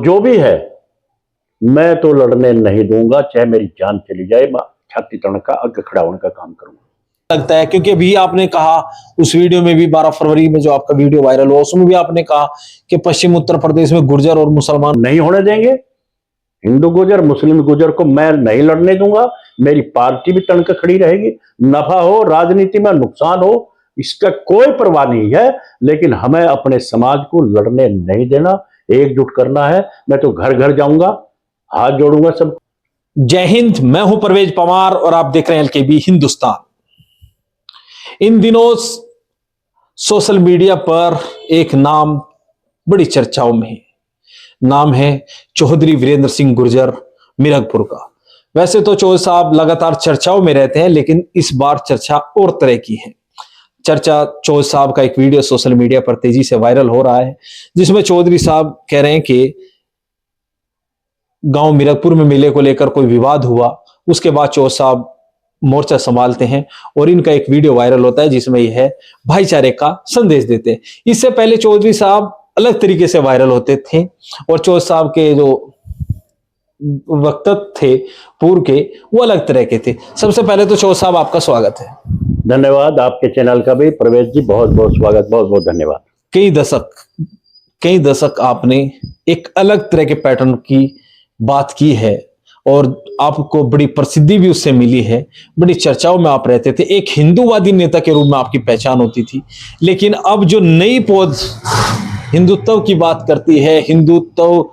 जो भी है मैं तो लड़ने नहीं दूंगा, चाहे मेरी जान चली जाए, मैं छाती तन का आगे खड़ा होने का काम करूंगा। लगता है क्योंकि अभी आपने कहा उस वीडियो में भी 12 फरवरी में जो आपका वीडियो वायरल हुआ उसमें भी आपने कहा कि पश्चिम उत्तर प्रदेश में गुर्जर और मुसलमान नहीं होने देंगे। हिंदू गुर्जर मुस्लिम गुर्जर को मैं नहीं लड़ने दूंगा। मेरी पार्टी भी तन के खड़ी रहेगी। नफा हो, राजनीति में नुकसान हो, इसका कोई परवाह नहीं है, लेकिन हमें अपने समाज को लड़ने नहीं देना, एकजुट करना है। मैं तो घर घर जाऊंगा, हाथ जोड़ूंगा सब। जय हिंद, मैं हूं परवेज पवार और आप देख रहे हैं एलकेबी हिंदुस्तान। इन दिनों सोशल मीडिया पर एक नाम बड़ी चर्चाओं में है। नाम है चौधरी वीरेंद्र सिंह गुर्जर मिरगपुर का। वैसे तो चौधरी साहब लगातार चर्चाओं में रहते हैं, लेकिन इस बार चर्चा और तरह की है। चर्चा चौधरी साहब का एक वीडियो सोशल मीडिया पर तेजी से वायरल हो रहा है, जिसमें चौधरी साहब कह रहे हैं कि गांव मिरगपुर में मेले को लेकर कोई विवाद हुआ, उसके बाद चौधरी साहब मोर्चा संभालते हैं और इनका एक वीडियो वायरल होता है जिसमें यह भाईचारे का संदेश देते हैं। इससे पहले चौधरी साहब अलग तरीके से वायरल होते थे और चौधरी साहब के जो वक्तव्य थे पूर्व के वो अलग तरह के थे। सबसे पहले तो चौधरी साहब आपका स्वागत है। धन्यवाद। आपके चैनल का भी प्रवेश जी बहुत बहुत स्वागत, बहुत बहुत धन्यवाद। कई दशक आपने एक अलग तरह के पैटर्न की बात की है और आपको बड़ी प्रसिद्धि भी उससे मिली है। बड़ी चर्चाओं में आप रहते थे, एक हिंदूवादी नेता के रूप में आपकी पहचान होती थी। लेकिन अब जो नई पौध हिंदुत्व की बात करती है, हिंदुत्व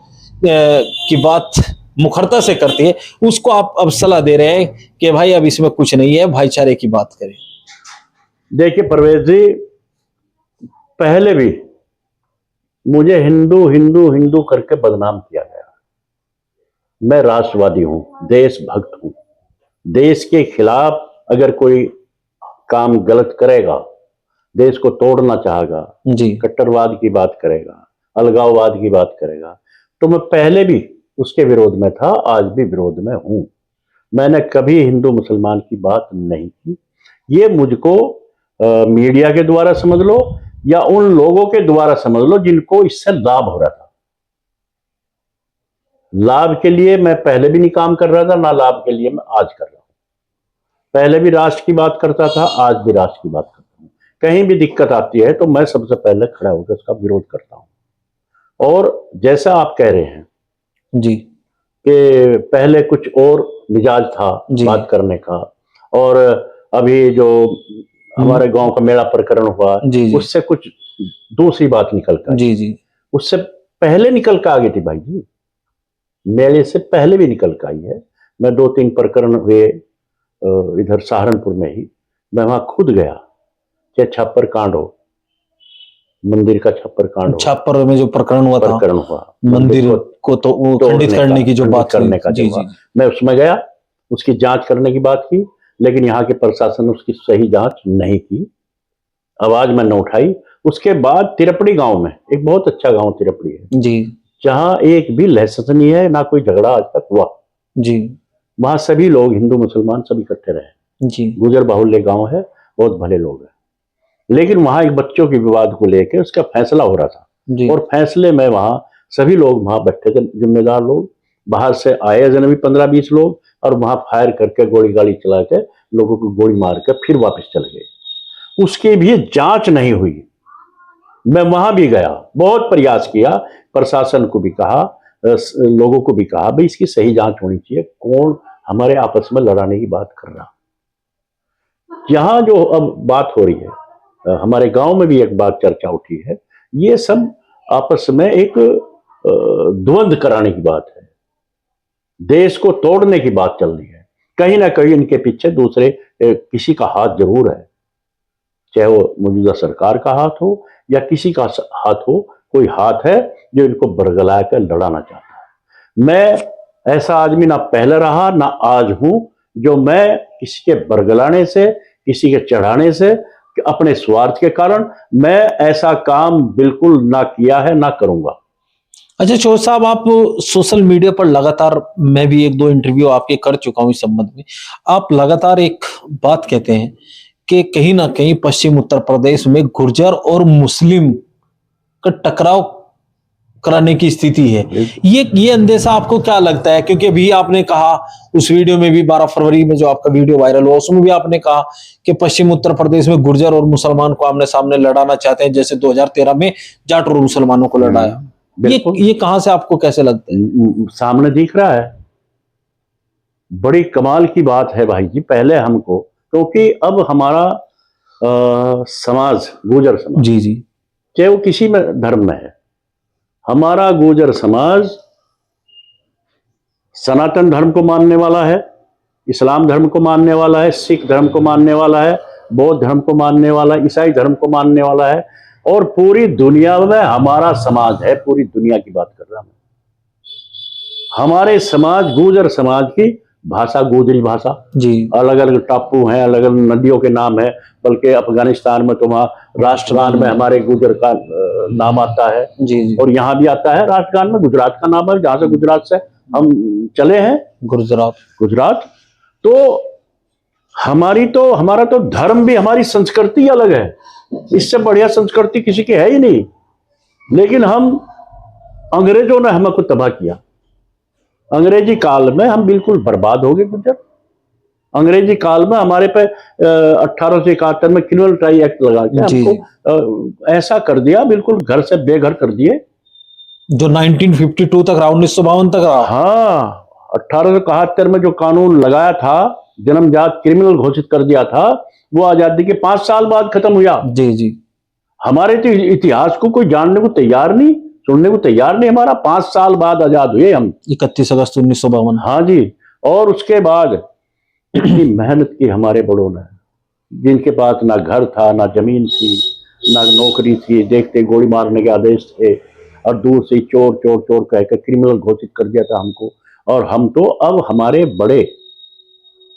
की बात मुखरता से करती है, उसको आप अब सलाह दे रहे हैं कि भाई अब इसमें कुछ नहीं है, भाईचारे की बात करें। देखिए प्रवेश जी, पहले भी मुझे हिंदू हिंदू हिंदू करके बदनाम किया गया। मैं राष्ट्रवादी हूं, देशभक्त हूं। देश के खिलाफ अगर कोई काम गलत करेगा, देश को तोड़ना चाहेगा जी, कट्टरवाद की बात करेगा, अलगाववाद की बात करेगा, तो मैं पहले भी उसके विरोध में था, आज भी विरोध में हूं। मैंने कभी हिंदू मुसलमान की बात नहीं की। ये मुझको मीडिया के द्वारा समझ लो या उन लोगों के द्वारा समझ लो जिनको इससे लाभ हो रहा था। लाभ के लिए मैं पहले भी नहीं काम कर रहा था, ना लाभ के लिए मैं आज कर रहा हूं। पहले भी राष्ट्र की बात करता था, आज भी राष्ट्र की बात करता हूं। कहीं भी दिक्कत आती है तो मैं सबसे पहले खड़ा होकर उसका विरोध करता हूं। और जैसा आप कह रहे हैं जी, कि पहले कुछ और मिजाज था बात करने का, और अभी जो हमारे गांव का मेला प्रकरण हुआ उससे कुछ दूसरी बात निकल कर जी जी, उससे पहले निकल कर आ गई थी भाई जी। मेले से पहले भी निकल कर आई है। मैं 2-3 प्रकरण हुए इधर सहारनपुर में ही, मैं वहां खुद गया। चाहे छापर कांड हो, मंदिर का छापर कांड हो, छापर में जो प्रकरण हुआ मंदिर को तो खंडित करने की जो बात करने का जी, जी, मैं उसमें गया, उसकी जांच करने की बात की, लेकिन यहाँ के प्रशासन ने उसकी सही जांच नहीं की, आवाज मैंने उठाई। उसके बाद तिरपड़ी गांव में, एक बहुत अच्छा गांव तिरपड़ी है जी, जहां एक भी लाइसेंस नहीं है, ना कोई झगड़ा आज तक हुआ जी, वहां सभी लोग हिंदू मुसलमान सब इकट्ठे रहे जी, गुजर बाहुल्य गांव है, बहुत भले लोग हैं। लेकिन वहां एक बच्चों के विवाद को लेकर उसका फैसला हो रहा था और फैसले में वहां सभी लोग वहां बैठे थे, जिम्मेदार लोग। बाहर से आए जन भी 15-20 लोग, और वहां फायर करके गोली गाड़ी चला के लोगों को गोली मार के फिर वापस चले गए। उसकी भी जांच नहीं हुई। मैं वहां भी गया, बहुत प्रयास किया, प्रशासन को भी कहा, लोगों को भी कहा भाई इसकी सही जांच होनी चाहिए, कौन हमारे आपस में लड़ाने की बात कर रहा। यहां जो अब बात हो रही है, हमारे गांव में भी एक बात चर्चा उठी है, ये सब आपस में एक द्वंद्व कराने की बात है, देश को तोड़ने की बात चल रही है। कहीं ना कहीं इनके पीछे दूसरे किसी का हाथ जरूर है, चाहे वो मौजूदा सरकार का हाथ हो या किसी का हाथ हो, कोई हाथ है जो इनको बरगला कर लड़ाना चाहता है। मैं ऐसा आदमी ना पहले रहा ना आज हूं जो मैं किसी के बरगलाने से, किसी के चढ़ाने से, अपने स्वार्थ के कारण मैं ऐसा काम बिल्कुल ना किया है, ना करूंगा। अच्छा चौधरी साहब, आप सोशल मीडिया पर लगातार, मैं भी 1-2 इंटरव्यू आपके कर चुका हूं इस संबंध में, आप लगातार एक बात कहते हैं कि कहीं ना कहीं पश्चिम उत्तर प्रदेश में गुर्जर और मुस्लिम का टकराव कराने की स्थिति है। ये अंदेशा आपको क्या लगता है? क्योंकि अभी आपने कहा उस वीडियो में भी, 12 फरवरी में जो आपका वीडियो वायरल हुआ, उसमें भी आपने कहा कि पश्चिम उत्तर प्रदेश में गुर्जर और मुसलमान को आमने सामने लड़ाना चाहते हैं, जैसे 2013 में जाट और मुसलमानों को लड़ाया। ये कहां से आपको कैसे लगता है? सामने दिख रहा है। बड़ी कमाल की बात है भाई जी। पहले हमको, क्योंकि अब हमारा समाज, गुर्जर समाज, जी जी, चाहे वो किसी में धर्म में है, हमारा गुर्जर समाज सनातन धर्म को मानने वाला है, इस्लाम धर्म को मानने वाला है, सिख धर्म को मानने वाला है, बौद्ध धर्म को मानने वाला है, ईसाई धर्म को मानने वाला है। और पूरी दुनिया में हमारा समाज है, पूरी दुनिया की बात कर रहा हूं। हमारे समाज, गुर्जर समाज की भाषा गोजरी भाषा जी, अलग अलग टापू हैं, अलग अलग नदियों के नाम है, बल्कि अफगानिस्तान में तो वहाँ राष्ट्रगान में हमारे गुर्जर का नाम आता है जी, जी। और यहाँ भी आता है राष्ट्रगान में, गुजरात का नाम है, जहाँ से गुजरात से हम चले हैं, गुजरात। तो हमारा तो धर्म भी, हमारी संस्कृति अलग है। इससे बढ़िया संस्कृति किसी की है ही नहीं। लेकिन अंग्रेजों ने हमको तबाह किया। अंग्रेजी काल में हम बिल्कुल बर्बाद हो गए गुर्जर। अंग्रेजी काल में हमारे पे 1871 में क्रिमिनल ट्राई एक्ट लगा के हमको ऐसा कर दिया, बिल्कुल घर से बेघर कर दिए, जो 1952 तक रहा, 1952 तक रहा। हाँ, 1871 में जो कानून लगाया था, जन्मजात क्रिमिनल घोषित कर दिया था, वो आजादी के 5 साल बाद खत्म हुआ। जी जी। हमारे तो इतिहास को कोई जानने को तैयार नहीं, सुनने को तैयार नहीं। हमारा 5 साल बाद आजाद हुए हम, 31 अगस्त 1952। हाँ जी। और उसके बाद इतनी मेहनत की हमारे बड़ों ने, जिनके पास ना घर था, ना जमीन थी, ना नौकरी थी, देखते गोली मारने के आदेश थे, और दूर से चोर चोर चोर कहकर क्रिमिनल घोषित कर दिया था हमको। और हम तो अब हमारे बड़े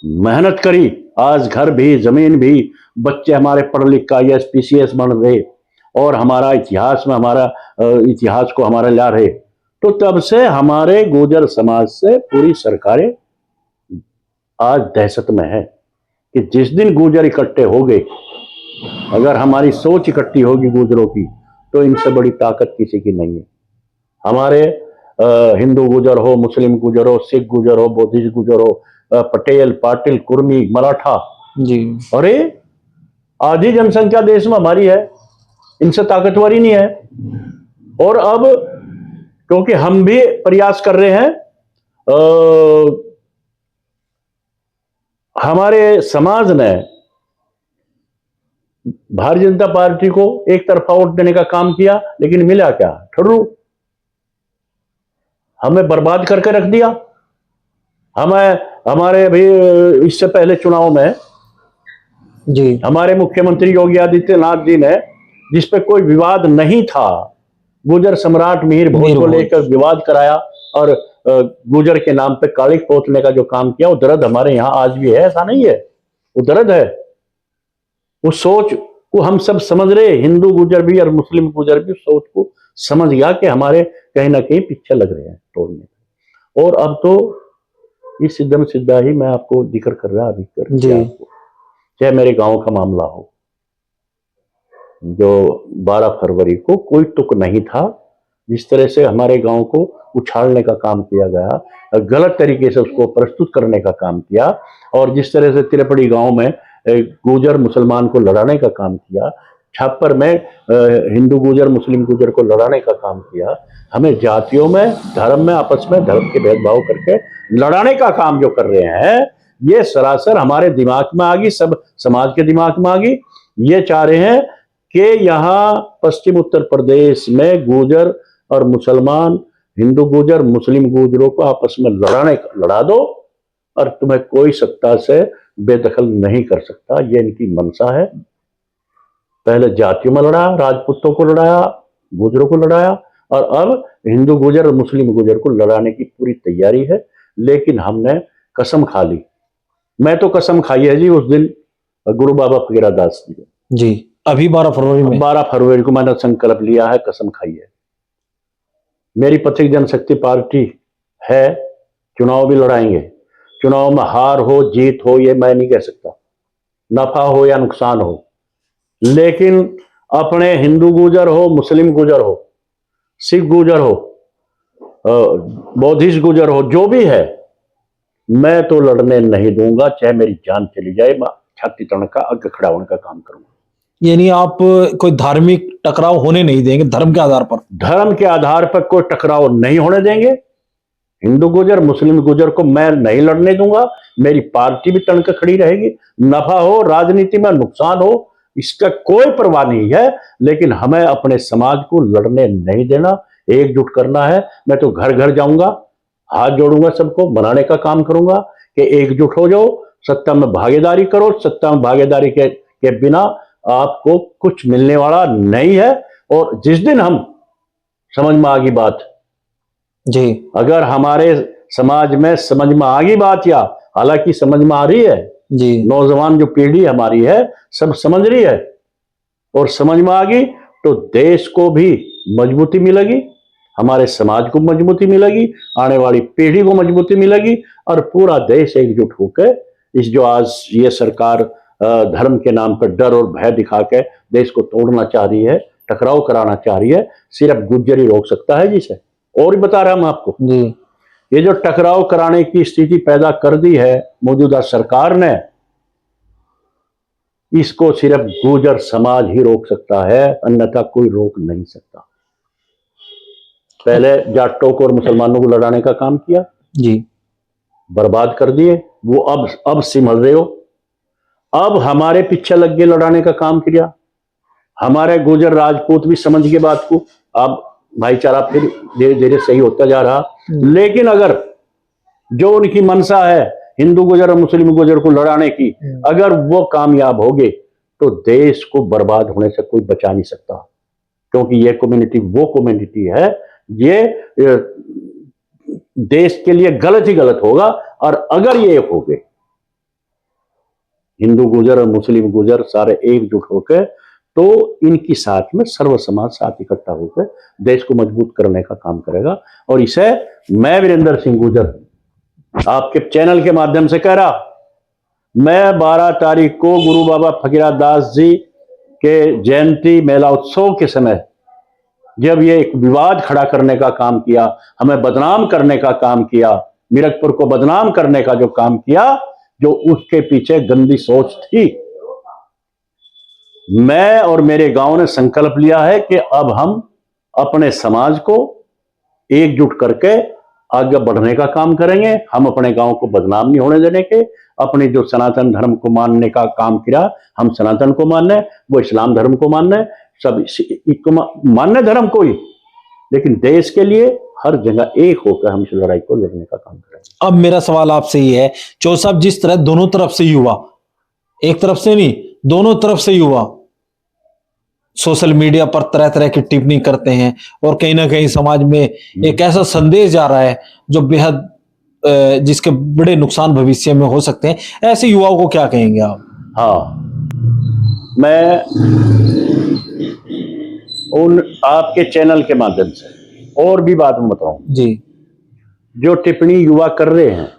मेहनत करी, आज घर भी, जमीन भी, बच्चे हमारे पढ़ लिख का IAS PCS बन रहे, और हमारा इतिहास में, हमारा इतिहास को हमारा ला रहे। तो तब से हमारे गुर्जर समाज से पूरी सरकारें आज दहशत में है कि जिस दिन गुर्जर इकट्ठे हो गए, अगर हमारी सोच इकट्ठी होगी गुर्जरों की, तो इनसे बड़ी ताकत किसी की नहीं है। हमारे हिंदू गुर्जर हो, मुस्लिम गुर्जर हो, सिख गुर्जर हो, बौद्धिस्ट गुर्जर हो, पटेल, पाटिल, कुर्मी, मराठा जी, अरे आधी जनसंख्या देश में हमारी है, इनसे ताकतवर ही नहीं है। और अब क्योंकि हम भी प्रयास कर रहे हैं, हमारे समाज ने भारतीय जनता पार्टी को एक तरफा वोट देने का काम किया, लेकिन मिला क्या? ठर्रू, हमें बर्बाद करके रख दिया। हमारे भी इससे पहले चुनाव में जी, हमारे मुख्यमंत्री योगी आदित्यनाथ जी ने, जिस पे कोई विवाद नहीं था, गुर्जर सम्राट मिहिर भोज को लेकर विवाद कराया और गुर्जर के नाम पे कालिख पोतने का जो काम किया, वो दर्द हमारे यहाँ आज भी है, ऐसा नहीं है, वो दर्द है। उस सोच को हम सब समझ रहे, हिंदू गुर्जर भी और मुस्लिम गुर्जर भी सोच को समझ गया कि हमारे कहीं ना कहीं पीछे लग रहे हैं तोड़ने। और अब तो इस सिद्धम सिद्धा ही मैं आपको जिक्र कर रहा अभी कर आपको, चाहे मेरे गांव का मामला हो, जो 12 फरवरी को कोई तुक नहीं था, जिस तरह से हमारे गांव को उछालने का काम किया गया, गलत तरीके से उसको प्रस्तुत करने का काम किया, और जिस तरह से तिरपड़ी गांव में गुर्जर मुसलमान को लड़ाने का काम किया, छापर में हिंदू गुर्जर मुस्लिम गुर्जर को लड़ाने का काम किया, हमें जातियों में, धर्म में, आपस में धर्म के भेदभाव करके लड़ाने का काम जो कर रहे हैं, ये सरासर हमारे दिमाग में आ गई, सब समाज के दिमाग में आ गई। ये चाह रहे हैं कि यहाँ पश्चिम उत्तर प्रदेश में गुर्जर और मुसलमान, हिंदू गुर्जर मुस्लिम गुर्जरों को आपस में लड़ा दो, और तुम्हें कोई सत्ता से बेदखल नहीं कर सकता। ये इनकी मंशा है। पहले जातियों में लड़ाया, राजपूतों को लड़ाया, गुर्जरों को लड़ाया, और अब हिंदू गुर्जर और मुस्लिम गुर्जर को लड़ाने की पूरी तैयारी है। लेकिन हमने कसम खा ली, मैं तो कसम खाई है जी उस दिन गुरु बाबा फकीरा दास जी, अभी 12 फरवरी को मैंने संकल्प लिया है, कसम खाई है। मेरी पथिक जनशक्ति पार्टी है, चुनाव भी लड़ाएंगे। चुनाव में हार हो जीत हो ये मैं नहीं कह सकता, नफा हो या नुकसान हो, लेकिन अपने हिंदू गुर्जर हो मुस्लिम गुर्जर हो, सिख गुजर हो, बौद्धिस्ट गुजर हो, जो भी है, मैं तो लड़ने नहीं दूंगा, चाहे मेरी जान चली जाए, मैं छाती तड़का आगे खड़ा होने का काम करूंगा। यानी आप कोई धार्मिक टकराव होने नहीं देंगे धर्म के आधार पर? धर्म के आधार पर कोई टकराव नहीं होने देंगे। हिंदू गुजर मुस्लिम गुजर को मैं नहीं लड़ने दूंगा। मेरी पार्टी भी तड़क खड़ी रहेगी। नफा हो, राजनीति में नुकसान हो, इसका कोई परवाह नहीं है, लेकिन हमें अपने समाज को लड़ने नहीं देना, एकजुट करना है। मैं तो घर घर जाऊंगा, हाथ जोड़ूंगा, सबको बनाने का काम करूंगा कि एकजुट हो जाओ, सत्ता में भागीदारी करो। सत्ता में भागीदारी के बिना आपको कुछ मिलने वाला नहीं है। और जिस दिन हम समझ में आ गई बात जी, अगर हमारे समाज में समझ में आ गई बात, या हालांकि समझ में आ रही है जी, नौजवान जो पीढ़ी हमारी है सब समझ रही है, और समझ में आ गई तो देश को भी मजबूती मिलेगी, हमारे समाज को मजबूती मिलेगी, आने वाली पीढ़ी को मजबूती मिलेगी, और पूरा देश एकजुट होकर इस जो आज ये सरकार धर्म के नाम पर डर और भय दिखा के देश को तोड़ना चाह रही है, टकराव कराना चाह रही है, सिर्फ गुज्जर ही रोक सकता है जिसे। और भी बता रहा हूं आपको जी, ये जो टकराव कराने की स्थिति पैदा कर दी है मौजूदा सरकार ने, इसको सिर्फ गुर्जर समाज ही रोक सकता है, अन्यथा कोई रोक नहीं सकता। पहले जाटों को और मुसलमानों को लड़ाने का काम किया, जी, बर्बाद कर दिए, वो अब सिमल रहे हो। अब हमारे पीछे लग के लड़ाने का काम किया। हमारे गुर्जर राजपूत भी समझ के बात को, अब भाईचारा फिर धीरे धीरे सही होता जा रहा। लेकिन अगर जो उनकी मनसा है हिंदू गुजर और मुस्लिम गुजर को लड़ाने की, अगर वो कामयाब हो गए तो देश को बर्बाद होने से कोई बचा नहीं सकता, क्योंकि ये कम्युनिटी वो कम्युनिटी है, ये देश के लिए गलत ही गलत होगा। और अगर ये हो गए हिंदू गुजर और मुस्लिम गुजर सारे एकजुट होकर, तो इनकी साथ में सर्व समाज साथ इकट्ठा होकर देश को मजबूत करने का काम करेगा। और इसे मैं वीरेंद्र सिंह गुर्जर आपके चैनल के माध्यम से कह रहा, मैं 12 तारीख को गुरु बाबा फकीरा दास जी के जयंती मेला उत्सव के समय जब ये एक विवाद खड़ा करने का काम किया, हमें बदनाम करने का काम किया, मीरकपुर को बदनाम करने का जो काम किया, जो उसके पीछे गंदी सोच थी, मैं और मेरे गांव ने संकल्प लिया है कि अब हम अपने समाज को एकजुट करके आगे बढ़ने का काम करेंगे। हम अपने गांव को बदनाम नहीं होने देने के, अपनी जो सनातन धर्म को मानने का काम किया, हम सनातन को मानने, वो इस्लाम धर्म को मानने, सब मानने धर्म को ही, लेकिन देश के लिए हर जगह एक होकर हम इस लड़ाई को लड़ने का काम करेंगे। अब मेरा सवाल आपसे ये है, चौधरी साहब, जिस तरह दोनों तरफ से युवा, एक तरफ से नहीं दोनों तरफ से युवा सोशल मीडिया पर तरह तरह की टिप्पणी करते हैं, और कहीं ना कहीं समाज में एक ऐसा संदेश जा रहा है जो बेहद जिसके बड़े नुकसान भविष्य में हो सकते हैं, ऐसे युवाओं को क्या कहेंगे आप? हाँ, मैं उन आपके चैनल के माध्यम से और भी बात में बताऊं जी, जो टिप्पणी युवा कर रहे हैं,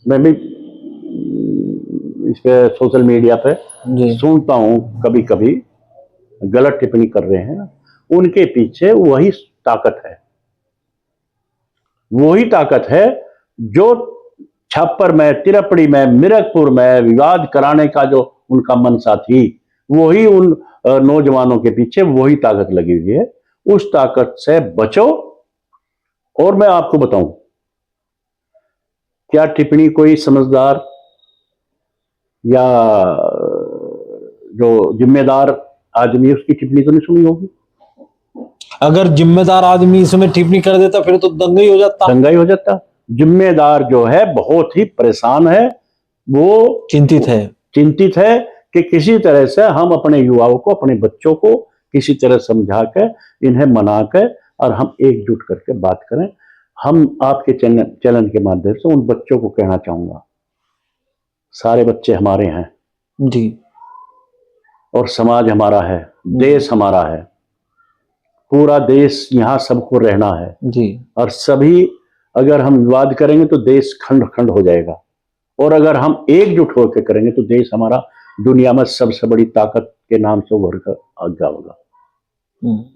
मैं भी इस पे सोशल मीडिया पे सुनता हूं, कभी कभी गलत टिप्पणी कर रहे हैं, उनके पीछे वही ताकत है, वही ताकत है जो छप्पर में, तिरपड़ी में, मीरकपुर में विवाद कराने का जो उनका मनसा थी, वही उन नौजवानों के पीछे वही ताकत लगी हुई है। उस ताकत से बचो। और मैं आपको बताऊं, क्या टिप्पणी कोई समझदार या जो जिम्मेदार आदमी उसकी टिप्पणी तो नहीं सुनी होगी? अगर जिम्मेदार आदमी इसमें टिप्पणी कर देता फिर तो दंगा ही हो जाता। दंगा ही हो जाता। जिम्मेदार जो है बहुत ही परेशान है, वो चिंतित है कि किसी तरह से हम अपने युवाओं को, अपने बच्चों को किसी तरह समझा कर, इन्हें मना कर, और हम एकजुट करके बात करें। हम आपके चैनल के माध्यम से उन बच्चों को कहना चाहूंगा, सारे बच्चे हमारे हैं जी, और समाज हमारा है, देश हमारा है, पूरा देश, यहाँ सबको रहना है जी, और सभी अगर हम विवाद करेंगे तो देश खंड खंड हो जाएगा, और अगर हम एकजुट होकर करेंगे तो देश हमारा दुनिया में सबसे बड़ी ताकत के नाम से उभर कर आगे होगा।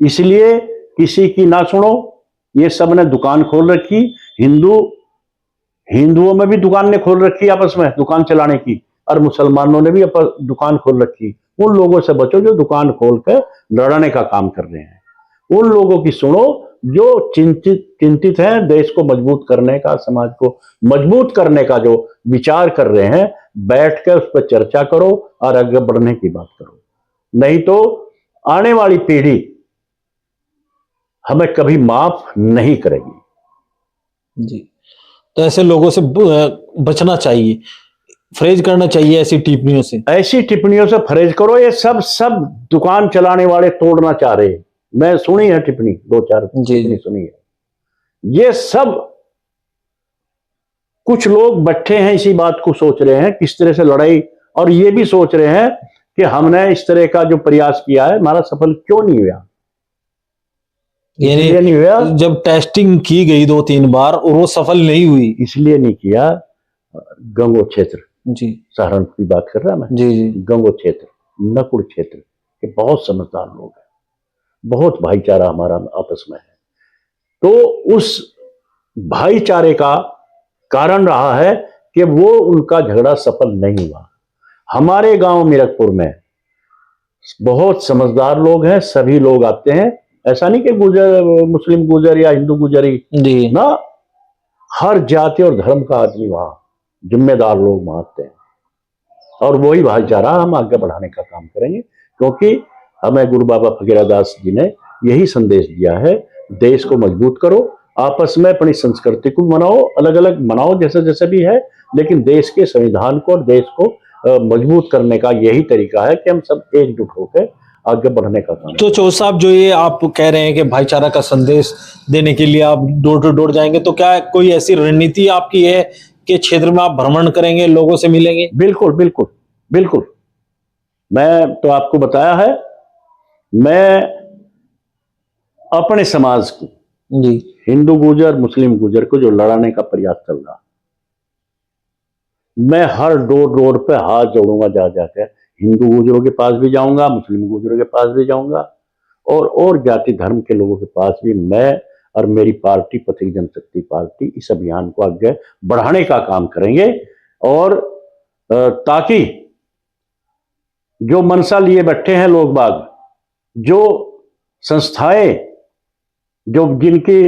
इसलिए किसी की ना सुनो। ये सब ने दुकान खोल रखी, हिंदुओं में भी दुकान ने खोल रखी आपस में दुकान चलाने की, और मुसलमानों ने भी दुकान खोल रखी। उन लोगों से बचो जो दुकान खोल कर लड़ने का काम कर रहे हैं। उन लोगों की सुनो जो चिंतित हैं देश को मजबूत करने का, समाज को मजबूत करने का जो विचार कर रहे हैं। बैठकर उस पर चर्चा करो और आगे बढ़ने की बात करो, नहीं तो आने वाली पीढ़ी हमें कभी माफ नहीं करेगी। जी, तो ऐसे लोगों से बचना चाहिए, परहेज करना चाहिए ऐसी टिप्पणियों से। ऐसी टिप्पणियों से परहेज करो। ये सब दुकान चलाने वाले तोड़ना चाह रहे। मैं सुनी है टिप्पणी, 2-4 टिप्पणी सुनी है। ये सब कुछ लोग बैठे हैं इसी बात को सोच रहे हैं किस तरह से लड़ाई, और ये भी सोच रहे हैं कि हमने इस तरह का जो प्रयास किया है हमारा सफल क्यों नहीं हुआ। यानी नहीं हुआ जब टेस्टिंग की गई 2-3 बार और वो सफल नहीं हुई, इसलिए नहीं किया। गंगो क्षेत्र, जी सहारनपुर की बात कर रहा मैं, जी गंगो क्षेत्र, नकुड़ क्षेत्र के बहुत समझदार लोग हैं, बहुत भाईचारा हमारा आपस में है। तो उस भाईचारे का कारण रहा है कि वो उनका झगड़ा सफल नहीं हुआ। हमारे गांव मीरकपुर में बहुत समझदार लोग हैं, सभी लोग आते हैं। ऐसा नहीं कि मुस्लिम गुजर या हिंदू गुजर ही ना, हर जाति और धर्म का आदमी वहां, जिम्मेदार लोग वहां आते हैं। और वही भाईचारा हम आगे बढ़ाने का काम करेंगे, क्योंकि हमें गुरु बाबा फकीरदास जी ने यही संदेश दिया है, देश को मजबूत करो, आपस में अपनी संस्कृति को मनाओ, अलग अलग मनाओ जैसे जैसे भी है, लेकिन देश के संविधान को और देश को मजबूत करने का यही तरीका है कि हम सब एकजुट होकर आगे बढ़ने का काम। तो चौधरी साहब, जो ये आप कह रहे हैं कि भाईचारा का संदेश देने के लिए आप डोर टू डोर जाएंगे, तो क्या कोई ऐसी रणनीति आपकी है कि क्षेत्र में आप भ्रमण करेंगे, लोगों से मिलेंगे? बिल्कुल बिल्कुल बिल्कुल। मैं तो आपको बताया है, मैं अपने समाज को, जी, हिंदू गुजर मुस्लिम गुजर को जो लड़ाने का प्रयास चल रहा, मैं हर डोर पे हाथ जोड़ूंगा, जा जाकर हिंदू गुजरों के पास भी जाऊंगा, मुस्लिम गुजरों के पास भी जाऊंगा, और जाति धर्म के लोगों के पास भी मैं और मेरी पार्टी पथिक जनशक्ति पार्टी इस अभियान को आगे बढ़ाने का काम करेंगे। और ताकि जो मनसा लिए बैठे हैं लोग बाग, जो संस्थाएं, जो जिनकी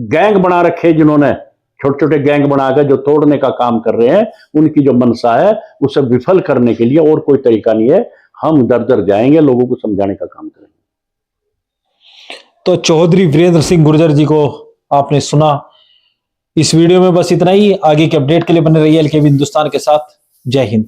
गैंग बना रखे, जिन्होंने छोटे छोटे गैंग बनाकर जो तोड़ने का काम कर रहे हैं, उनकी जो मनसा है उसे विफल करने के लिए और कोई तरीका नहीं है। हम दर दर जाएंगे, लोगों को समझाने का काम करेंगे। तो चौधरी वीरेंद्र सिंह गुर्जर जी को आपने सुना। इस वीडियो में बस इतना ही। आगे के अपडेट के लिए बने रहिए एलकेबी हिंदुस्तान के साथ। जय हिंद।